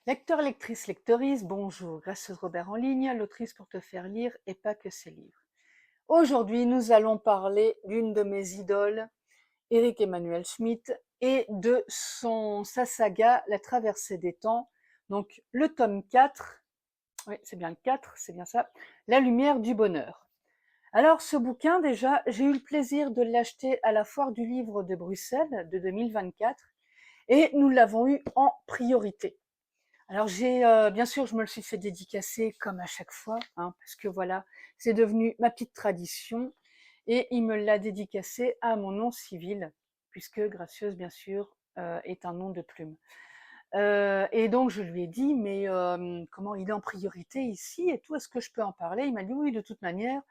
Lecteur, lectrice, lectrice, bonjour. Grâce Robert en ligne, l'autrice pour te faire lire et pas que ses livres. Aujourd'hui, nous allons parler d'une de mes idoles, Éric Emmanuel Schmitt, et de sa saga La traversée des temps. Donc, le tome 4, oui, c'est bien le 4, c'est bien ça, La lumière du bonheur. Alors, ce bouquin, déjà, j'ai eu le plaisir de l'acheter à la foire du livre de Bruxelles de 2024, et nous l'avons eu en priorité. Alors bien sûr, je me le suis fait dédicacer comme à chaque fois, hein, parce que voilà, c'est devenu ma petite tradition, et il me l'a dédicacé à mon nom civil, puisque Gracieuse, bien sûr, est un nom de plume. Et donc je lui ai dit, mais comment il est en priorité ici et tout, est-ce que je peux en parler? Il m'a dit oui, de toute manière,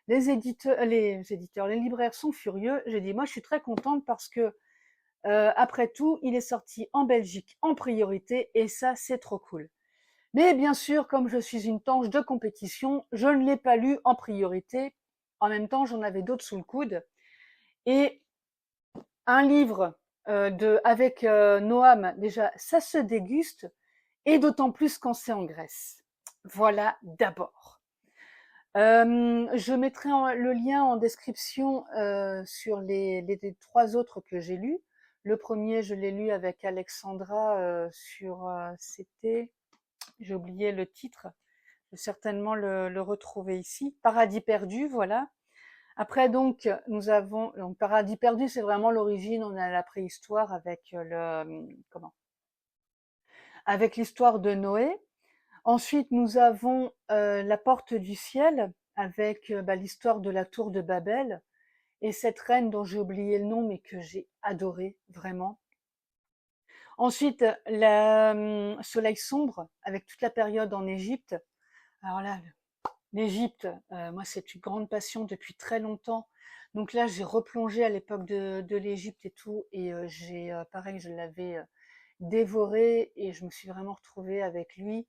les libraires sont furieux. J'ai dit, moi je suis très contente parce que après tout, il est sorti en Belgique en priorité, et ça, c'est trop cool. Mais bien sûr, comme je suis une tanche de compétition, je ne l'ai pas lu en priorité. En même temps, j'en avais d'autres sous le coude. Et un livre avec Noam, déjà, ça se déguste, et d'autant plus quand c'est en Grèce. Voilà d'abord. Je mettrai le lien en description sur les trois autres que j'ai lus. Le premier, je l'ai lu avec Alexandra c'était, j'ai oublié le titre, je vais certainement le retrouver ici. Paradis perdu, voilà. Après donc, nous avons donc Paradis perdu, c'est vraiment l'origine. On est à la préhistoire avec avec l'histoire de Noé. Ensuite, nous avons La porte du ciel avec l'histoire de la tour de Babel et cette reine dont j'ai oublié le nom mais que j'ai adoré vraiment. Ensuite, Soleil sombre avec toute la période en Égypte. Alors là, l'Égypte, moi, c'est une grande passion depuis très longtemps. Donc là, j'ai replongé à l'époque de l'Égypte et tout, et pareil, je l'avais dévoré, et je me suis vraiment retrouvée avec lui.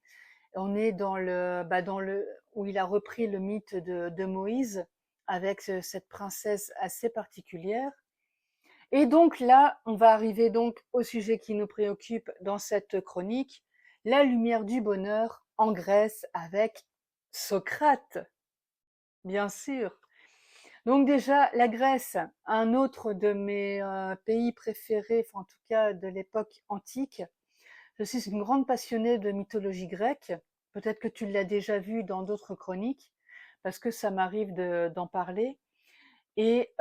On est dans le où il a repris le mythe de Moïse avec cette princesse assez particulière. Et donc là, on va arriver donc au sujet qui nous préoccupe dans cette chronique, la lumière du bonheur en Grèce avec Socrate. Bien sûr. Donc déjà, la Grèce, un autre de mes pays préférés, enfin en tout cas de l'époque antique. Je suis une grande passionnée de mythologie grecque. Peut-être que tu l'as déjà vu dans d'autres chroniques, parce que ça m'arrive d'en parler. Et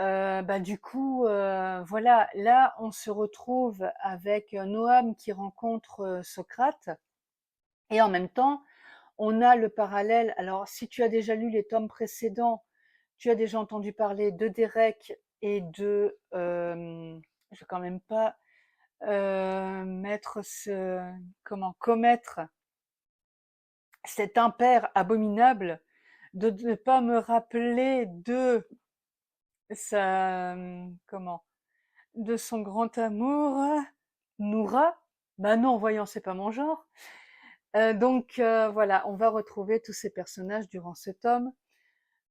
du coup, voilà, là, on se retrouve avec Noam qui rencontre Socrate. Et en même temps, on a le parallèle. Alors, si tu as déjà lu les tomes précédents, tu as déjà entendu parler de Derek et je vais quand même pas commettre cet impair abominable de ne pas me rappeler de sa, comment, de son grand amour, Noura. Bah non, voyons, c'est pas mon genre. Voilà, on va retrouver tous ces personnages durant ce tome.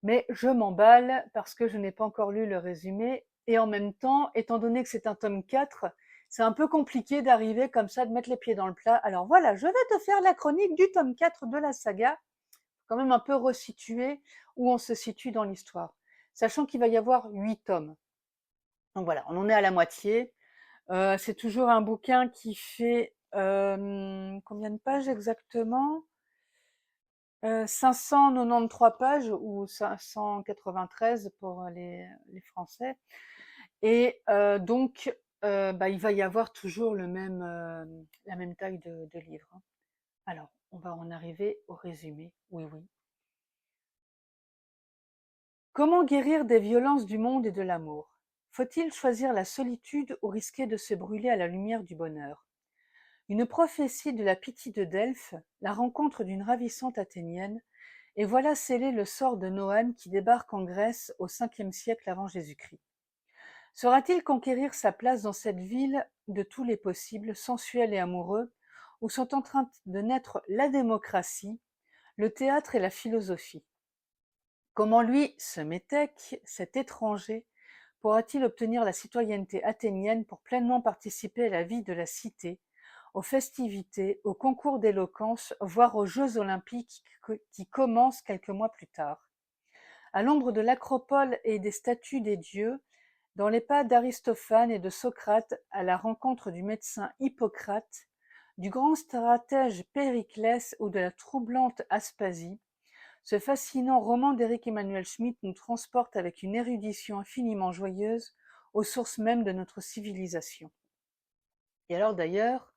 Mais je m'emballe parce que je n'ai pas encore lu le résumé. Et en même temps, étant donné que c'est un tome 4, c'est un peu compliqué d'arriver comme ça, de mettre les pieds dans le plat. Alors voilà, je vais te faire la chronique du tome 4 de la saga, quand même un peu resituer où on se situe dans l'histoire. Sachant qu'il va y avoir 8 tomes. Donc voilà, on en est à la moitié. C'est toujours un bouquin qui fait combien de pages exactement? 593 pages ou 593 pour les Français. Et il va y avoir toujours la même taille de livre. Alors, on va en arriver au résumé. Oui, oui. Comment guérir des violences du monde et de l'amour? Faut-il choisir la solitude ou risquer de se brûler à la lumière du bonheur? Une prophétie de la Pythie de Delphes, la rencontre d'une ravissante Athénienne, et voilà scellé le sort de Noam qui débarque en Grèce au 5e siècle avant Jésus-Christ. Saura-t-il conquérir sa place dans cette ville de tous les possibles, sensuels et amoureux, où sont en train de naître la démocratie, le théâtre et la philosophie? Comment lui, ce métèque, cet étranger, pourra-t-il obtenir la citoyenneté athénienne pour pleinement participer à la vie de la cité, aux festivités, aux concours d'éloquence, voire aux Jeux olympiques qui commencent quelques mois plus tard. À l'ombre de l'acropole et des statues des dieux, dans les pas d'Aristophane et de Socrate, à la rencontre du médecin Hippocrate, du grand stratège Périclès ou de la troublante Aspasie, ce fascinant roman d'Éric Emmanuel Schmitt nous transporte avec une érudition infiniment joyeuse aux sources mêmes de notre civilisation. Et alors d'ailleurs,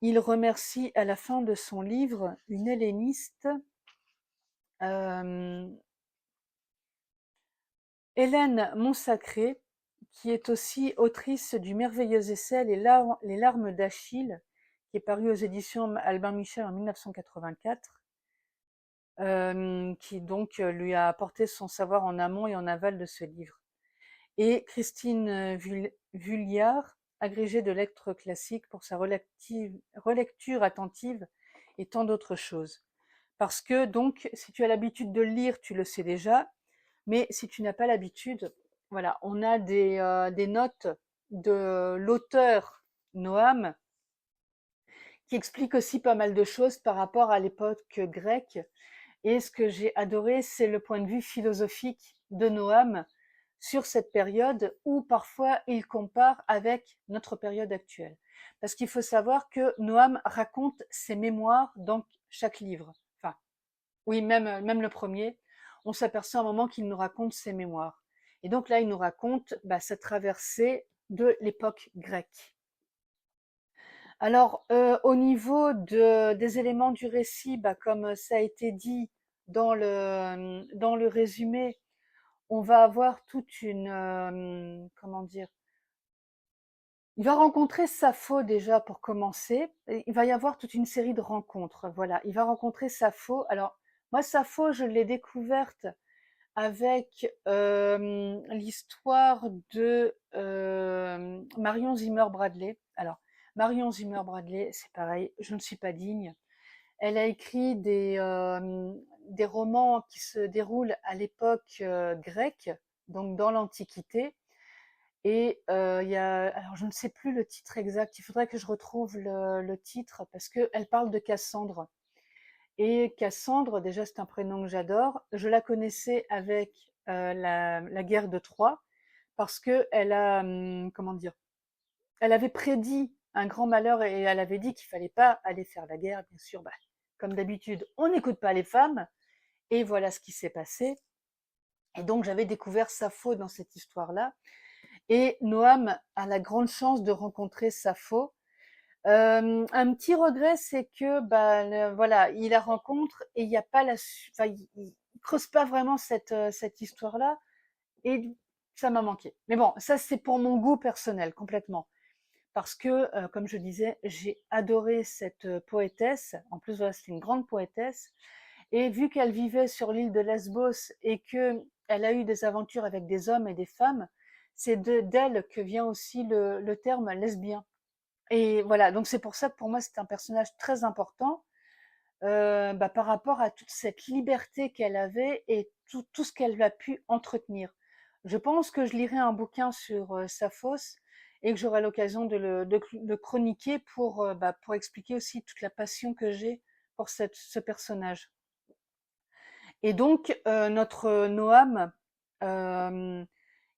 il remercie à la fin de son livre une helléniste, Hélène Monsacré, qui est aussi autrice du merveilleux essai Les larmes d'Achille, qui est paru aux éditions Albin Michel en 1984, qui donc lui a apporté son savoir en amont et en aval de ce livre. Et Christine Vulliard, agrégée de lettres classiques pour sa relecture attentive et tant d'autres choses. Parce que donc, si tu as l'habitude de le lire, tu le sais déjà, mais si tu n'as pas l'habitude, voilà, on a des notes de l'auteur Noam qui expliquent aussi pas mal de choses par rapport à l'époque grecque. Et ce que j'ai adoré, c'est le point de vue philosophique de Noam sur cette période où parfois il compare avec notre période actuelle. Parce qu'il faut savoir que Noam raconte ses mémoires dans chaque livre. Enfin, oui, même le premier, on s'aperçoit à un moment qu'il nous raconte ses mémoires. Et donc là, il nous raconte sa traversée de l'époque grecque. Alors, au niveau des éléments du récit, comme ça a été dit dans le résumé, on va avoir toute une, comment dire, il va rencontrer Sappho déjà pour commencer. Et il va y avoir toute une série de rencontres. Voilà, il va rencontrer Sappho. Alors, moi, Sappho, je l'ai découverte avec l'histoire de Marion Zimmer Bradley. Alors, Marion Zimmer Bradley, c'est pareil, je ne suis pas digne. Elle a écrit des romans qui se déroulent à l'époque grecque, donc dans l'Antiquité. Et il y a, alors je ne sais plus le titre exact, il faudrait que je retrouve le titre parce qu'elle parle de Cassandre. Et Cassandre, déjà c'est un prénom que j'adore, je la connaissais avec la guerre de Troie parce que elle a, comment dire, elle avait prédit un grand malheur et elle avait dit qu'il fallait pas aller faire la guerre, bien sûr. Comme d'habitude, on n'écoute pas les femmes et voilà ce qui s'est passé. Et donc j'avais découvert Sappho dans cette histoire-là. Et Noam a la grande chance de rencontrer Sappho. Un petit regret, c'est que voilà, il la rencontre et il n'y a pas enfin, il creuse pas vraiment cette histoire-là et ça m'a manqué. Mais bon, ça c'est pour mon goût personnel complètement, parce que comme je disais, j'ai adoré cette poétesse. En plus, voilà, c'est une grande poétesse et vu qu'elle vivait sur l'île de Lesbos et que elle a eu des aventures avec des hommes et des femmes, c'est d'elle que vient aussi le terme lesbien. Et voilà, donc c'est pour ça que pour moi c'est un personnage très important par rapport à toute cette liberté qu'elle avait et tout ce qu'elle a pu entretenir. Je pense que je lirai un bouquin sur Sappho et que j'aurai l'occasion de chroniquer pour expliquer aussi toute la passion que j'ai pour ce personnage. Et donc notre Noam, euh,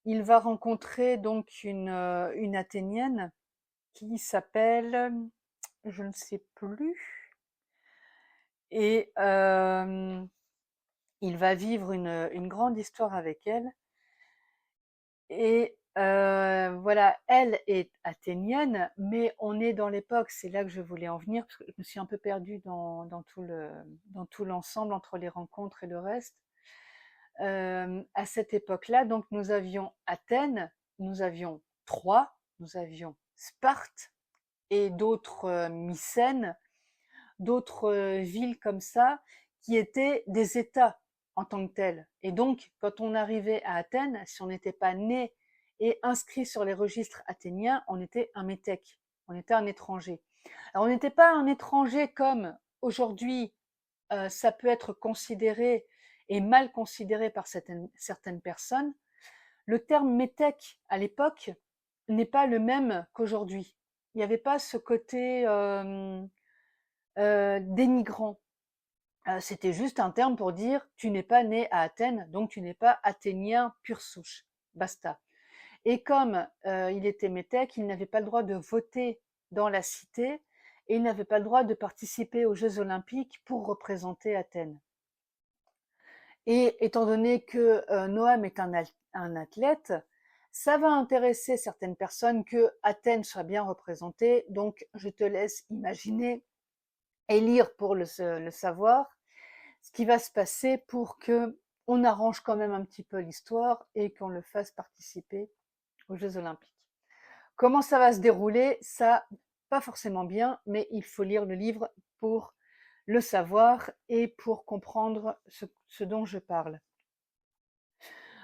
il va rencontrer donc une Athénienne qui s'appelle, je ne sais plus, et il va vivre une grande histoire avec elle. Et voilà, elle est athénienne, mais on est dans l'époque, c'est là que je voulais en venir, parce que je me suis un peu perdue dans tout l'ensemble entre les rencontres et le reste. À cette époque-là, donc nous avions Athènes, nous avions Troie, nous avions Sparte et d'autres Mycènes, d'autres villes comme ça, qui étaient des États en tant que tels. Et donc, quand on arrivait à Athènes, si on n'était pas né et inscrit sur les registres athéniens, on était un métèque, on était un étranger. Alors, on n'était pas un étranger comme aujourd'hui, ça peut être considéré et mal considéré par certaines personnes. Le terme métèque à l'époque n'est pas le même qu'aujourd'hui. Il n'y avait pas ce côté dénigrant. C'était juste un terme pour dire tu n'es pas né à Athènes, donc tu n'es pas athénien pure souche. Basta. Et comme il était métèque, il n'avait pas le droit de voter dans la cité et il n'avait pas le droit de participer aux Jeux olympiques pour représenter Athènes. Et étant donné que Noam est un athlète, ça va intéresser certaines personnes que Athènes soit bien représentée. Donc, je te laisse imaginer et lire pour le savoir ce qui va se passer pour que on arrange quand même un petit peu l'histoire et qu'on le fasse participer aux Jeux olympiques. Comment ça va se dérouler? Ça, pas forcément bien, mais il faut lire le livre pour le savoir et pour comprendre ce dont je parle.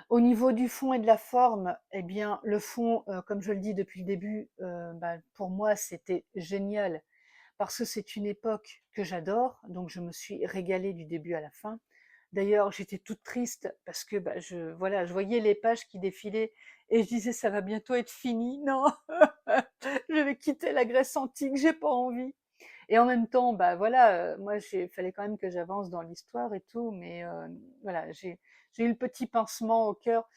Au niveau du fond et de la forme, eh bien, le fond, comme je le dis depuis le début, pour moi, c'était génial parce que c'est une époque que j'adore, donc je me suis régalée du début à la fin. D'ailleurs, j'étais toute triste parce que je voyais les pages qui défilaient et je disais ça va bientôt être fini. Non, je vais quitter la Grèce antique, j'ai pas envie. Et en même temps, moi, fallait quand même que j'avance dans l'histoire et tout, mais voilà, j'ai eu le petit pincement au cœur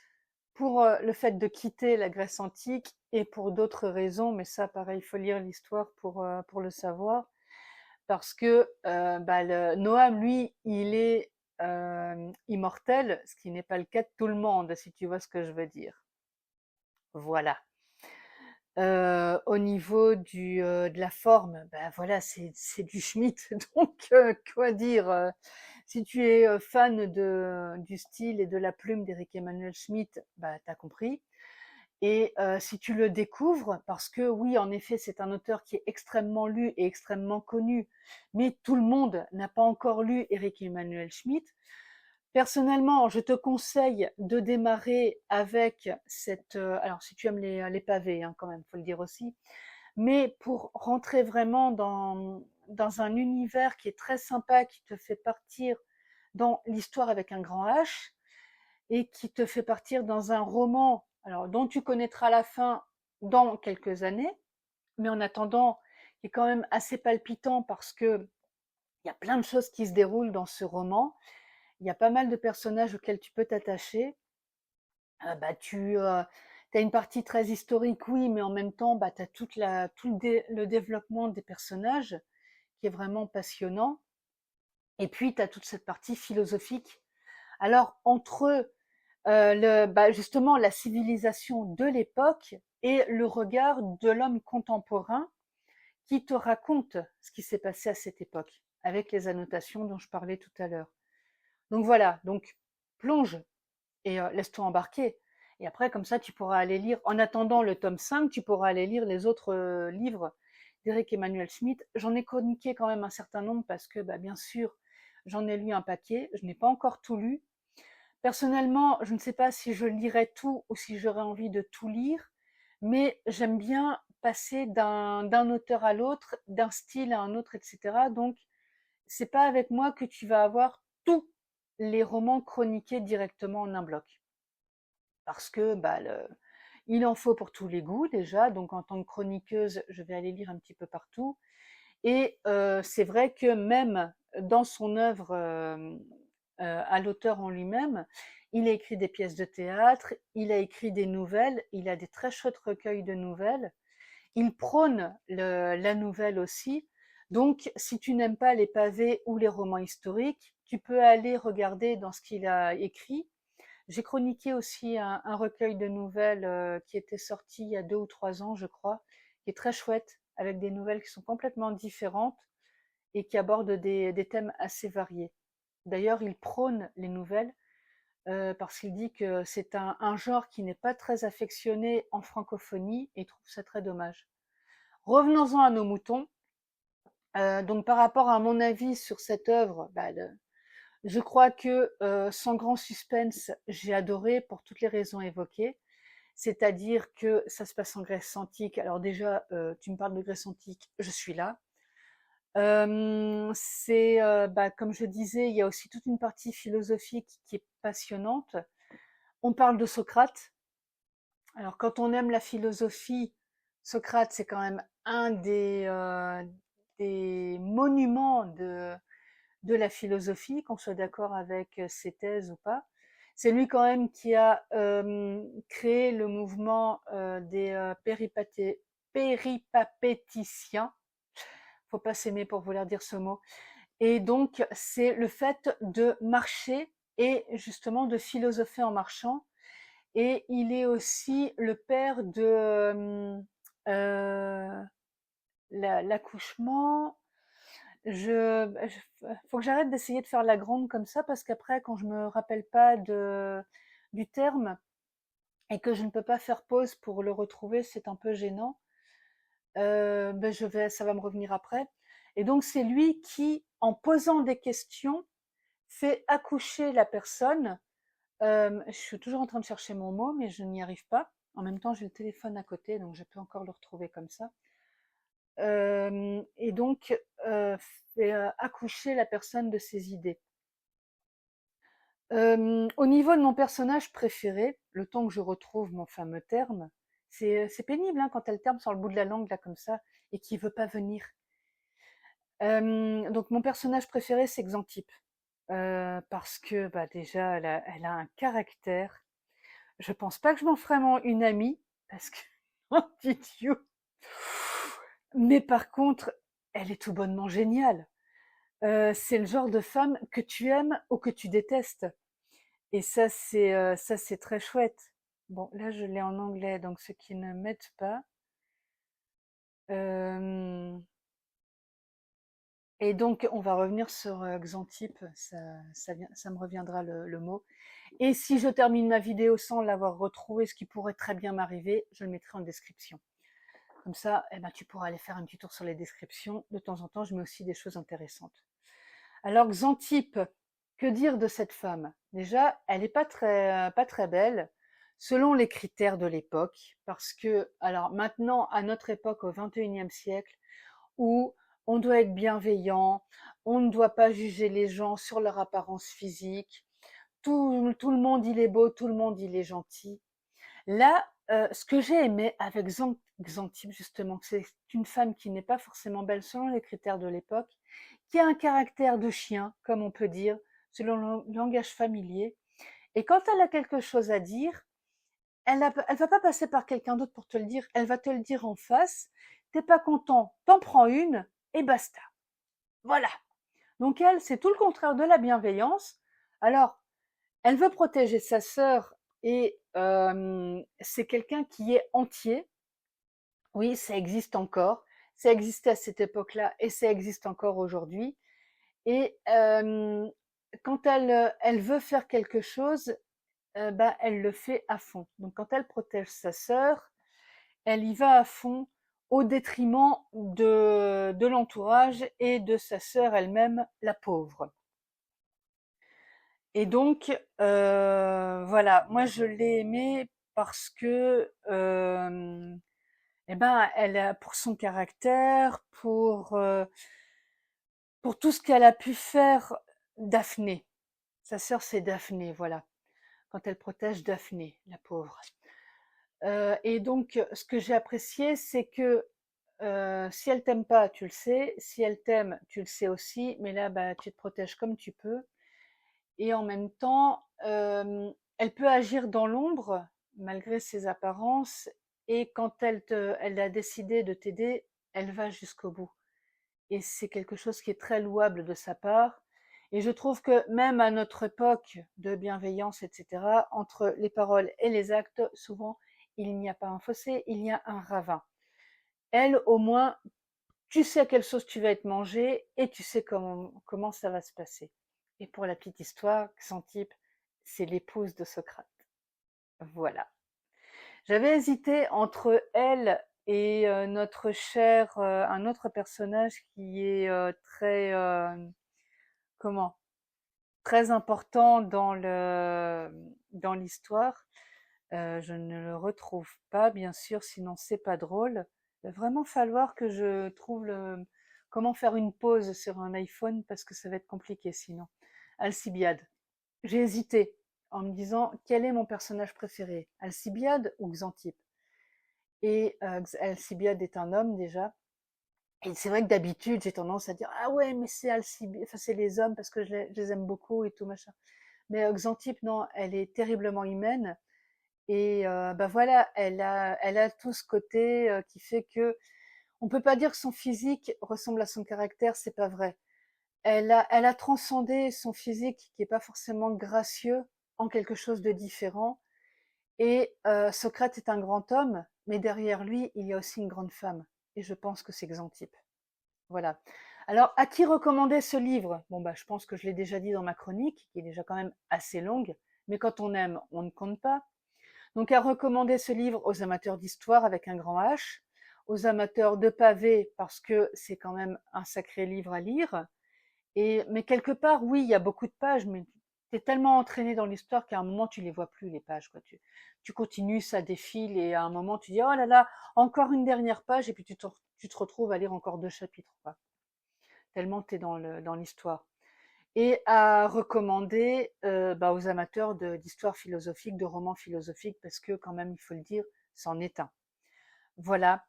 pour le fait de quitter la Grèce antique et pour d'autres raisons, mais ça, pareil, il faut lire l'histoire pour le savoir, parce que Noam, lui, il est immortel, ce qui n'est pas le cas de tout le monde, si tu vois ce que je veux dire. Voilà. Au niveau de la forme, voilà, c'est du Schmitt, donc quoi dire, si tu es fan du style et de la plume d'Éric Emmanuel Schmitt, t'as compris. Et si tu le découvres, parce que oui, en effet, c'est un auteur qui est extrêmement lu et extrêmement connu, mais tout le monde n'a pas encore lu Éric Emmanuel Schmitt. Personnellement, je te conseille de démarrer avec cette. Alors, si tu aimes les pavés, hein, quand même, faut le dire aussi, mais pour rentrer vraiment dans un univers qui est très sympa, qui te fait partir dans l'histoire avec un grand H et qui te fait partir dans un roman, alors dont tu connaîtras la fin dans quelques années, mais en attendant, qui est quand même assez palpitant parce que il y a plein de choses qui se déroulent dans ce roman. Il y a pas mal de personnages auxquels tu peux t'attacher. Tu as une partie très historique, oui, mais en même temps, tu as le développement des personnages qui est vraiment passionnant. Et puis, tu as toute cette partie philosophique. Alors, entre justement la civilisation de l'époque et le regard de l'homme contemporain qui te raconte ce qui s'est passé à cette époque, avec les annotations dont je parlais tout à l'heure. Donc voilà, donc plonge et laisse-toi embarquer. Et après, comme ça, tu pourras aller lire, en attendant le tome 5, tu pourras aller lire les autres livres d'Éric Emmanuel Schmitt. J'en ai chroniqué quand même un certain nombre parce que, bien sûr, j'en ai lu un paquet. Je n'ai pas encore tout lu. Personnellement, je ne sais pas si je lirai tout ou si j'aurai envie de tout lire, mais j'aime bien passer d'un auteur à l'autre, d'un style à un autre, etc. Donc, c'est pas avec moi que tu vas avoir tous les romans chroniqués directement en un bloc. Parce que il en faut pour tous les goûts déjà, donc en tant que chroniqueuse, je vais aller lire un petit peu partout. Et c'est vrai que même dans son œuvre à l'auteur en lui-même, il a écrit des pièces de théâtre, il a écrit des nouvelles, il a des très chouettes recueils de nouvelles. Il prône la nouvelle aussi. Donc, si tu n'aimes pas les pavés ou les romans historiques, tu peux aller regarder dans ce qu'il a écrit. J'ai chroniqué aussi un recueil de nouvelles qui était sorti il y a 2 ou 3 ans, je crois, qui est très chouette, avec des nouvelles qui sont complètement différentes et qui abordent des thèmes assez variés. D'ailleurs, il prône les nouvelles parce qu'il dit que c'est un genre qui n'est pas très affectionné en francophonie et trouve ça très dommage. Revenons-en à nos moutons. Donc par rapport à mon avis sur cette œuvre, je crois que sans grand suspense, j'ai adoré pour toutes les raisons évoquées. C'est-à-dire que ça se passe en Grèce antique. Alors déjà, tu me parles de Grèce antique, je suis là. Comme je disais, il y a aussi toute une partie philosophique qui est passionnante. On parle de Socrate. Alors quand on aime la philosophie, Socrate, c'est quand même un des monuments de la philosophie, qu'on soit d'accord avec ses thèses ou pas. C'est lui quand même qui a créé le mouvement des péripapéticiens. Faut pas s'aimer pour vouloir dire ce mot. Et donc, c'est le fait de marcher et justement de philosopher en marchant. Et il est aussi le père de l'accouchement. Faut que j'arrête d'essayer de faire la grande comme ça parce qu'après, quand je me rappelle pas du terme et que je ne peux pas faire pause pour le retrouver, c'est un peu gênant. Ça va me revenir après. Et donc, c'est lui qui, en posant des questions, fait accoucher la personne. Je suis toujours en train de chercher mon mot, mais je n'y arrive pas. En même temps, j'ai le téléphone à côté, donc je peux encore le retrouver comme ça. Et donc, fait accoucher la personne de ses idées. Au niveau de mon personnage préféré, le temps que je retrouve mon fameux terme, c'est pénible hein, quand t'as le terme sur le bout de la langue là comme ça et qui veut pas venir. Donc mon personnage préféré c'est Xantippe parce que bah déjà elle a un caractère. Je pense pas que je m'en ferais une amie parce que oh Dieu. Mais par contre, elle est tout bonnement géniale. C'est le genre de femme que tu aimes ou que tu détestes. Et ça c'est très chouette. Bon, là je l'ai en anglais, donc ce qui ne m'aide pas. Euh, et donc on va revenir sur Xantippe, ça me reviendra le mot. Et si je termine ma vidéo sans l'avoir retrouvé, ce qui pourrait très bien m'arriver, je le mettrai en description. Comme ça, eh ben, tu pourras aller faire un petit tour sur les descriptions. De temps en temps, je mets aussi des choses intéressantes. Alors Xantippe, que dire de cette femme? Déjà, elle n'est pas très belle, selon les critères de l'époque, parce que, alors maintenant, à notre époque, au XXIe siècle, où on doit être bienveillant, on ne doit pas juger les gens sur leur apparence physique, tout le monde il est beau, tout le monde il est gentil. Là, ce que j'ai aimé avec Xantippe, justement, c'est une femme qui n'est pas forcément belle selon les critères de l'époque, qui a un caractère de chien, comme on peut dire, selon le langage familier. Et quand elle a quelque chose à dire, elle va pas passer par quelqu'un d'autre pour te le dire, elle va te le dire en face. T'es pas content, t'en prends une et basta. Voilà. Donc elle, c'est tout le contraire de la bienveillance. Alors, elle veut protéger sa sœur et c'est quelqu'un qui est entier. Oui, ça existe encore. Ça existait à cette époque-là et ça existe encore aujourd'hui. Et quand elle veut faire quelque chose, bah, elle le fait à fond. Donc quand elle protège sa sœur, elle y va à fond au détriment de l'entourage et de sa sœur elle-même, la pauvre. Et donc, voilà, moi je l'ai aimée parce que, eh ben, elle a pour son caractère, pour tout ce qu'elle a pu faire Daphné. Sa sœur, c'est Daphné, voilà, quand elle protège Daphné, la pauvre. Et donc, ce que j'ai apprécié, c'est que si elle t'aime pas, tu le sais. Si elle t'aime, tu le sais aussi. Mais là, bah, tu te protèges comme tu peux. Et en même temps, elle peut agir dans l'ombre malgré ses apparences. Et quand elle a décidé de t'aider, elle va jusqu'au bout. Et c'est quelque chose qui est très louable de sa part. Et je trouve que même à notre époque de bienveillance, etc., entre les paroles et les actes, souvent, il n'y a pas un fossé, il y a un ravin. Elle, au moins, tu sais à quelle sauce tu vas être mangé et tu sais comment ça va se passer. Et pour la petite histoire, Xantippe, c'est l'épouse de Socrate. Voilà. J'avais hésité entre elle et notre cher, un autre personnage qui est très, comment, très important dans l'histoire. Je ne le retrouve pas, bien sûr, sinon c'est pas drôle. Il va vraiment falloir que je trouve comment faire une pause sur un iPhone parce que ça va être compliqué sinon. Alcibiade. J'ai hésité en me disant quel est mon personnage préféré, Alcibiade ou Xantippe. et Alcibiade est un homme déjà. Et c'est vrai que d'habitude, j'ai tendance à dire: «Ah ouais, mais c'est Alcibiade, enfin, c'est les hommes parce que je les aime beaucoup et tout machin». Mais Xanthippe, non, elle est terriblement humaine et bah, voilà, elle a tout ce côté, qui fait que on peut pas dire que son physique ressemble à son caractère, c'est pas vrai. Elle a transcendé son physique qui est pas forcément gracieux en quelque chose de différent et Socrate est un grand homme, mais derrière lui, il y a aussi une grande femme et je pense que c'est Xanthippe. Voilà. Alors, à qui recommander ce livre? Bon, bah, je pense que je l'ai déjà dit dans ma chronique, qui est déjà quand même assez longue, mais quand on aime, on ne compte pas. Donc, à recommander ce livre aux amateurs d'histoire avec un grand H, aux amateurs de pavés, parce que c'est quand même un sacré livre à lire. Et, mais quelque part, oui, il y a beaucoup de pages, mais tu es tellement entraîné dans l'histoire qu'à un moment, tu les vois plus, les pages, quoi. Tu continues, ça défile, et à un moment, tu dis, oh là là, encore une dernière page, et puis tu te retrouves à lire encore 2 chapitres, quoi, tellement tu es dans l'histoire. Et à recommander bah, aux amateurs d'histoire philosophique, de romans philosophiques, parce que quand même, il faut le dire, c'en est un. Voilà.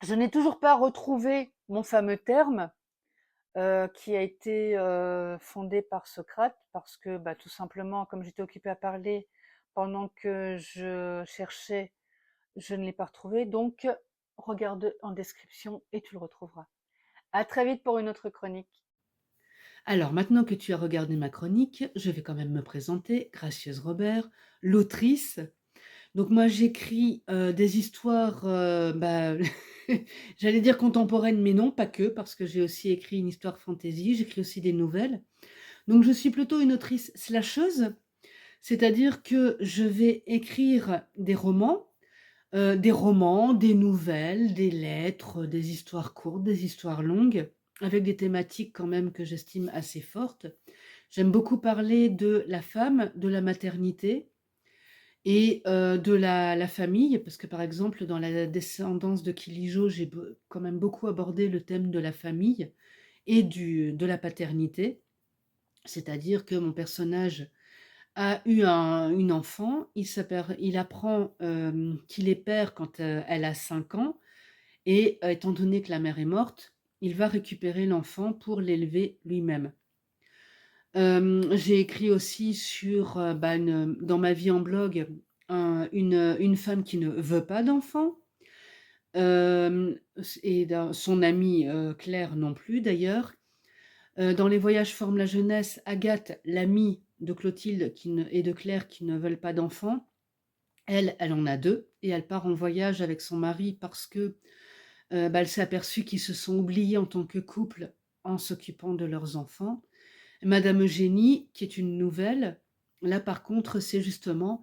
Je n'ai toujours pas retrouvé mon fameux terme qui a été fondé par Socrate, parce que bah, tout simplement, comme j'étais occupée à parler pendant que je cherchais, je ne l'ai pas retrouvé. Donc, regarde en description et tu le retrouveras. À très vite pour une autre chronique. Alors, maintenant que tu as regardé ma chronique, je vais quand même me présenter, Gracieuse Robert, l'autrice. Donc moi, j'écris des histoires, bah, j'allais dire contemporaines, mais non, pas que, parce que j'ai aussi écrit une histoire fantasy, j'écris aussi des nouvelles. Donc je suis plutôt une autrice slasheuse, c'est-à-dire que je vais écrire des romans, des nouvelles, des lettres, des histoires courtes, des histoires longues, avec des thématiques quand même que j'estime assez fortes. J'aime beaucoup parler de la femme, de la maternité et de la famille, parce que par exemple, dans la descendance de Kilijo, j'ai quand même beaucoup abordé le thème de la famille et de la paternité. C'est-à-dire que mon personnage a eu une enfant, il apprend qu'il est père quand elle a 5 ans, et étant donné que la mère est morte, il va récupérer l'enfant pour l'élever lui-même. J'ai écrit aussi sur bah, dans ma vie en blog, une femme qui ne veut pas d'enfant, et son amie Claire non plus d'ailleurs. Dans Les voyages forment la jeunesse, Agathe, l'amie de Clotilde et de Claire qui ne veulent pas d'enfants, elle en a deux, et elle part en voyage avec son mari parce que bah, elle s'est aperçue qu'ils se sont oubliés en tant que couple en s'occupant de leurs enfants. Madame Eugénie, qui est une nouvelle, là par contre, c'est justement: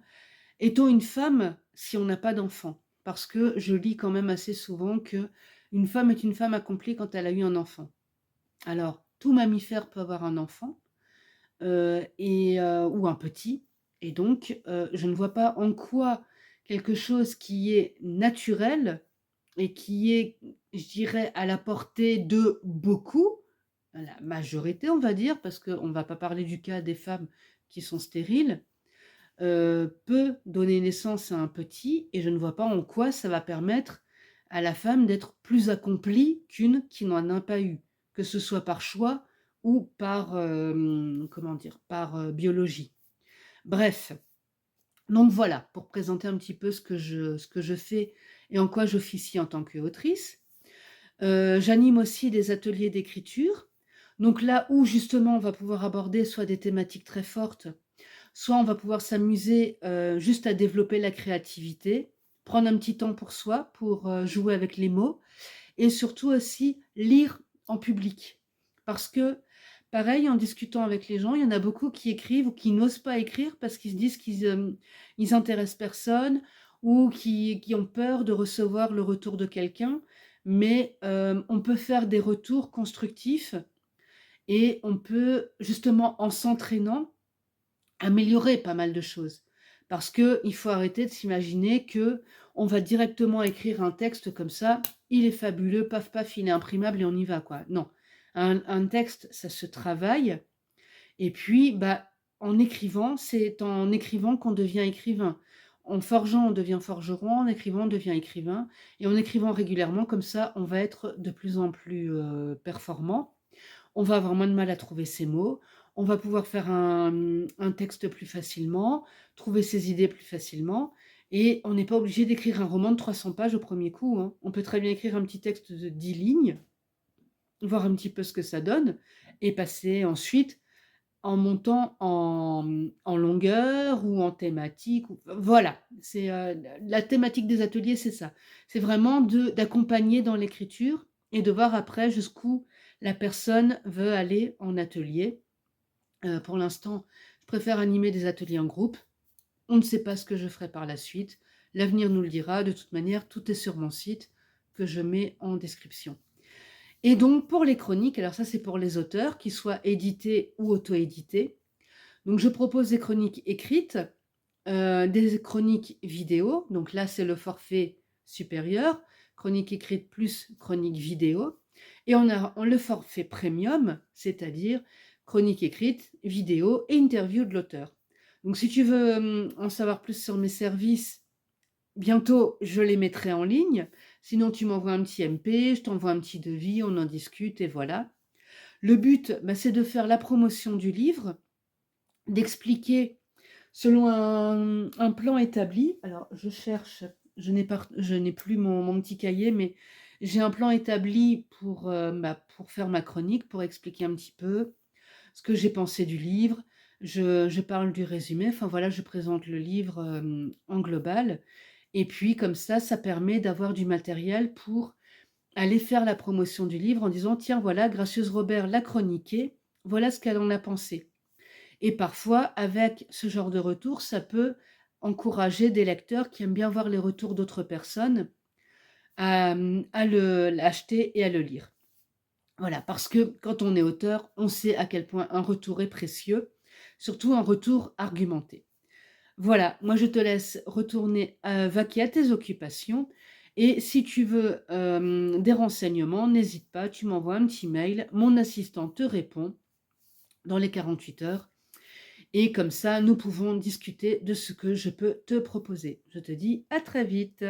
est-on une femme si on n'a pas d'enfant? Parce que je lis quand même assez souvent que une femme est une femme accomplie quand elle a eu un enfant. Alors, tout mammifère peut avoir un enfant, ou un petit, et donc je ne vois pas en quoi quelque chose qui est naturel et qui est, je dirais, à la portée de beaucoup, la majorité, on va dire, parce qu'on ne va pas parler du cas des femmes qui sont stériles, peut donner naissance à un petit, et je ne vois pas en quoi ça va permettre à la femme d'être plus accomplie qu'une qui n'en a pas eu, que ce soit par choix ou par, comment dire? Par, biologie. Bref, donc voilà, pour présenter un petit peu ce que je fais et en quoi j'officie en tant qu'autrice. J'anime aussi des ateliers d'écriture, donc là où justement on va pouvoir aborder soit des thématiques très fortes, soit on va pouvoir s'amuser, juste à développer la créativité, prendre un petit temps pour soi, pour, jouer avec les mots, et surtout aussi lire en public. Parce que, pareil, en discutant avec les gens, il y en a beaucoup qui écrivent ou qui n'osent pas écrire parce qu'ils se disent ils intéressent personne, ou qui ont peur de recevoir le retour de quelqu'un. Mais, on peut faire des retours constructifs, et on peut justement, en s'entraînant, améliorer pas mal de choses. Parce qu'il faut arrêter de s'imaginer que on va directement écrire un texte comme ça, il est fabuleux, paf paf, il est imprimable et on y va, quoi. Non, un texte, ça se travaille, et puis, bah, en écrivant, c'est en écrivant qu'on devient écrivain. en forgeant, on devient forgeron, en écrivant, on devient écrivain et en écrivant régulièrement comme ça, on va être de plus en plus, performant. On va avoir moins de mal à trouver ses mots, on va pouvoir faire un texte plus facilement, trouver ses idées plus facilement et on n'est pas obligé d'écrire un roman de 300 pages au premier coup, hein. On peut très bien écrire un petit texte de 10 lignes, voir un petit peu ce que ça donne et passer ensuite en montant en longueur ou en thématique ou voilà, c'est, la thématique des ateliers, c'est ça. C'est vraiment d'accompagner dans l'écriture et de voir après jusqu'où la personne veut aller en atelier. Pour l'instant, je préfère animer des ateliers en groupe. On ne sait pas ce que je ferai par la suite. L'avenir nous le dira. De toute manière, tout est sur mon site que je mets en description. Et donc pour les chroniques, alors ça c'est pour les auteurs, qu'ils soient édités ou auto-édités. Donc je propose des chroniques écrites, des chroniques vidéo, donc là c'est le forfait supérieur, chronique écrite plus chronique vidéo. Et on a le forfait premium, c'est-à-dire chronique écrite, vidéo et interview de l'auteur. Donc si tu veux en savoir plus sur mes services, bientôt je les mettrai en ligne. Sinon tu m'envoies un petit MP, je t'envoie un petit devis, on en discute et voilà. Le but, bah, c'est de faire la promotion du livre, d'expliquer selon un plan établi. Alors je cherche, je n'ai plus mon petit cahier, mais j'ai un plan établi pour faire ma chronique, pour expliquer un petit peu ce que j'ai pensé du livre. Je parle du résumé, enfin voilà, je présente le livre, en global et puis comme ça permet d'avoir du matériel pour aller faire la promotion du livre en disant: «Tiens voilà, Gracieuse Robert l'a chroniqué, voilà ce qu'elle en a pensé». Et parfois, avec ce genre de retour, ça peut encourager des lecteurs qui aiment bien voir les retours d'autres personnes à l'acheter et à le lire. Voilà, parce que quand on est auteur, on sait à quel point un retour est précieux, surtout un retour argumenté. Voilà, moi je te laisse retourner, vaquer à tes occupations et si tu veux, des renseignements, n'hésite pas, tu m'envoies un petit mail, mon assistant te répond dans les 48 heures et comme ça, nous pouvons discuter de ce que je peux te proposer. Je te dis à très vite.